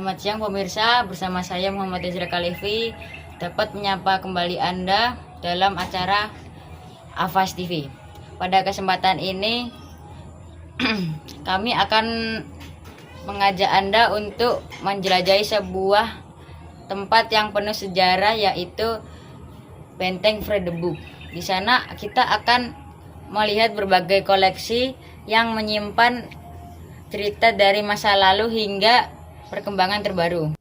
Selamat siang pemirsa, bersama saya Muhammad Ezra Kalevi dapat menyapa kembali Anda dalam acara Avas TV. Pada kesempatan ini kami akan mengajak Anda untuk menjelajahi sebuah tempat yang penuh sejarah, yaitu Benteng Vredenburg. Di sana kita akan melihat berbagai koleksi yang menyimpan cerita dari masa lalu hingga perkembangan terbaru.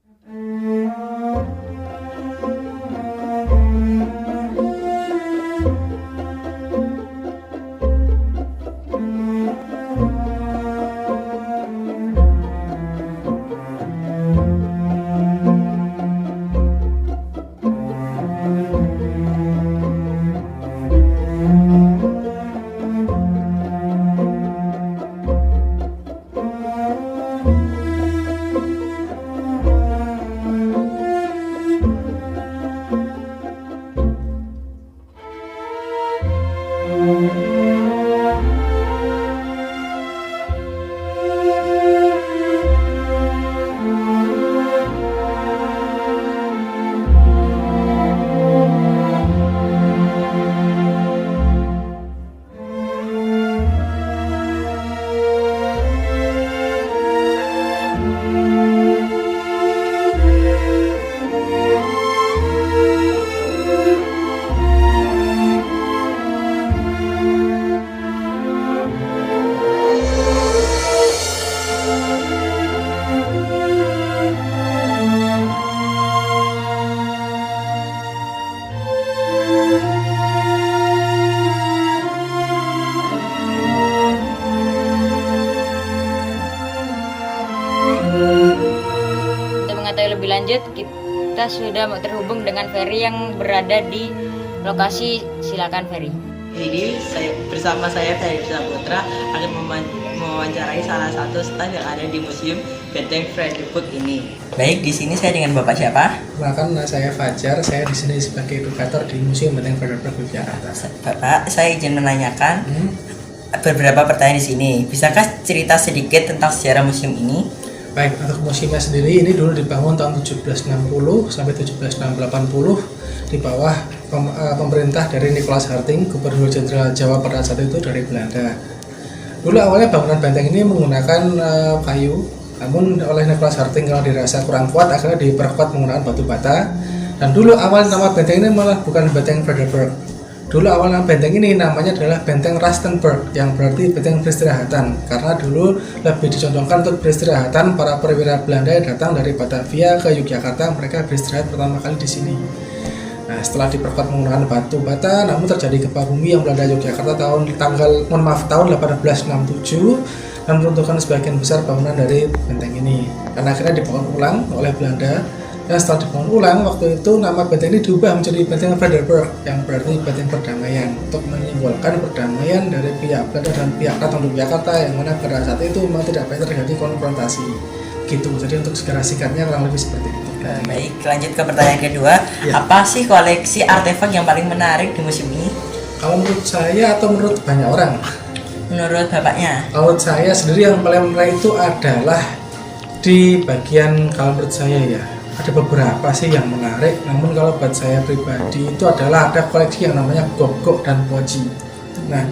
Untuk mengetahui lebih lanjut, kita sudah terhubung dengan Ferry yang berada di lokasi. Silakan Ferry. Jadi bersama saya Ferry Saputra akan mewawancarai salah satu stand yang ada di Museum Benteng Vredenburg ini. Baik, di sini saya dengan Bapak siapa? Perkenalkan, saya Fajar. Saya di sini sebagai edukator di Museum Benteng Vredenburg Yogyakarta. Bapak, saya izin menanyakan beberapa pertanyaan di sini. Bisakah cerita sedikit tentang sejarah museum ini? Baik, untuk museumnya sendiri ini dulu dibangun tahun 1760 sampai 1780 di bawah pemerintah dari Nicholas Harting, Gubernur Jenderal Jawa pada saat itu dari Belanda. Dulu awalnya bangunan benteng ini menggunakan kayu, namun oleh Nicholas Harting karena dirasa kurang kuat akhirnya diperkuat menggunakan batu bata. Dan dulu awal nama benteng ini malah bukan Benteng Vredenburg. Dulu awal nama benteng ini namanya adalah Benteng Rustenburg, yang berarti benteng peristirahatan, karena dulu lebih dicondongkan untuk peristirahatan para perwira Belanda yang datang dari Batavia ke Yogyakarta. Mereka beristirahat pertama kali di sini. Nah, setelah diperkuat menggunakan batu bata, namun terjadi gempa bumi yang melanda Yogyakarta tahun 1867 dan meruntuhkan sebagian besar bangunan dari benteng ini. Dan akhirnya dibangun ulang oleh Belanda. Dan setelah dibangun ulang, waktu itu nama benteng ini diubah menjadi Benteng Vredenburg, yang berarti benteng perdamaian, untuk menyimbolkan perdamaian dari pihak Belanda dan pihak Keraton Yogyakarta, yang mana pada saat itu memang tidak banyak terjadi konfrontasi. Gitu. Jadi untuk segera singkatnya kurang lebih seperti itu. Baik, lanjut ke pertanyaan kedua. Ya. Apa sih koleksi artefak yang paling menarik di museum ini? Kalau menurut saya atau menurut banyak orang? Menurut Bapaknya? Kalau menurut saya sendiri yang paling menarik itu adalah di bagian, kalau menurut saya ya, ada beberapa sih yang menarik, namun kalau buat saya pribadi itu adalah ada koleksi yang namanya gogok dan poci. Nah,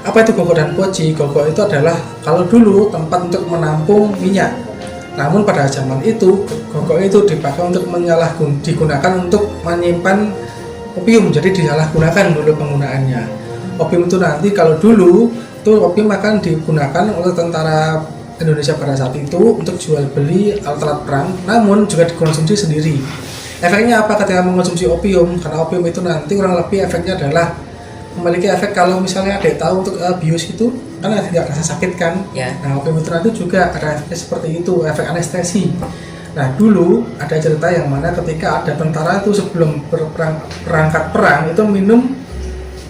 apa itu gogok dan poci? Gogok itu adalah kalau dulu tempat untuk menampung minyak, namun pada zaman itu gogok itu dipakai untuk digunakan untuk menyimpan opium, jadi disalahgunakan dulu penggunaannya. Opium itu nanti kalau dulu itu opium akan digunakan oleh tentara Indonesia pada saat itu untuk jual beli alat-alat perang, namun juga dikonsumsi sendiri. Efeknya apa ketika mengonsumsi opium? Karena opium itu nanti kurang lebih efeknya adalah memiliki efek, kalau misalnya ada yang tahu untuk bius itu kan tidak rasa sakit kan? Ya. Nah, opium itu nanti juga ada efeknya seperti itu, efek anestesi. Nah, dulu ada cerita yang mana ketika ada tentara itu sebelum berangkat perang itu minum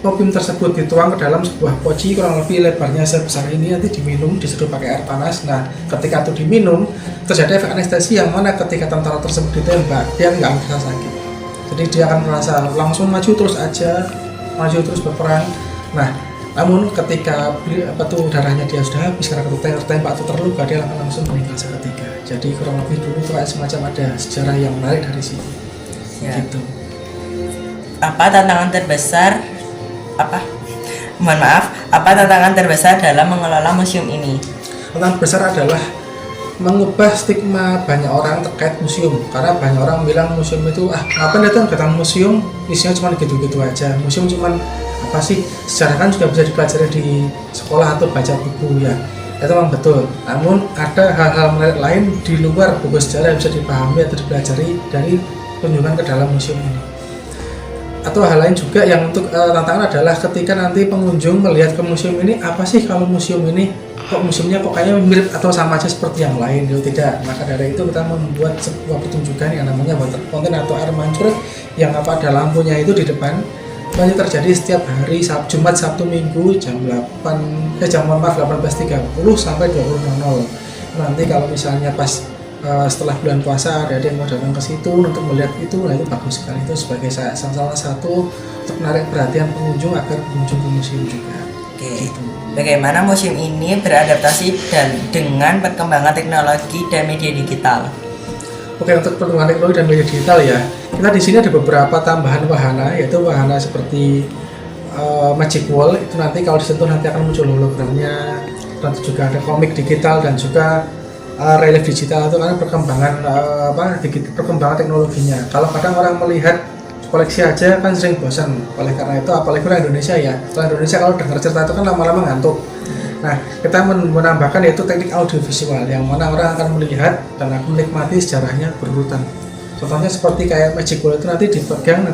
opium tersebut, dituang ke dalam sebuah poci kurang lebih lebarnya sebesar ini, nanti diminum, diseduh pakai air panas. Nah, ketika itu diminum terjadi efek anestesi yang mana ketika tentara tersebut ditembak dia nggak merasa sakit, jadi dia akan merasa langsung maju terus berperang. Nah, namun ketika darahnya dia sudah habis karena tertembak atau terluka, dia akan langsung meninggal seketika. Jadi kurang lebih dulu itu kayak semacam ada sejarah yang menarik dari sini. Ya. Gitu. Apa tantangan terbesar apa tantangan terbesar dalam mengelola museum ini? Tantangan besar adalah mengubah stigma banyak orang terkait museum, karena banyak orang bilang museum itu ngapain datang museum isinya cuma gitu-gitu aja, museum cuma apa sih, sejarah kan juga bisa dipelajari di sekolah atau baca buku ya, itu memang betul. Namun ada hal-hal menarik lain di luar buku sejarah yang bisa dipahami atau dipelajari dari kunjungan ke dalam museum ini. Atau hal lain juga yang untuk tantangan adalah ketika nanti pengunjung melihat ke museum ini, apa sih kalau museum ini kok museumnya kok kayaknya mirip atau sama aja seperti yang lain, gitu tidak. Maka dari itu kita membuat sebuah pertunjukan yang namanya water fountain atau air mancur yang ada lampunya itu di depan. Banyak terjadi setiap hari Jumat, Sabtu, Minggu jam 18.30 sampai 20.00. Nanti kalau misalnya pas setelah bulan puasa ada yang mau datang ke situ untuk melihat itu, nah itu bagus sekali, itu sebagai salah satu untuk menarik perhatian pengunjung agar berkunjung ke museum juga. Oke. Bagaimana museum ini beradaptasi dengan perkembangan teknologi dan media digital? Oke, untuk perkembangan teknologi dan media digital ya, kita di sini ada beberapa tambahan wahana, yaitu wahana seperti Magic Wall, itu nanti kalau disentuh nanti akan muncul hologramnya. Dan juga ada komik digital dan juga relief digital, itu karena perkembangan teknologinya. Kalau kadang orang melihat koleksi aja kan sering bosan, oleh karena itu apalagi orang Indonesia ya, orang Indonesia kalau dengar cerita itu kan lama-lama ngantuk. Nah, kita menambahkan yaitu teknik audiovisual yang mana orang akan melihat dan akan menikmati sejarahnya berurutan. Contohnya seperti kayak Magic Wall itu nanti dipegang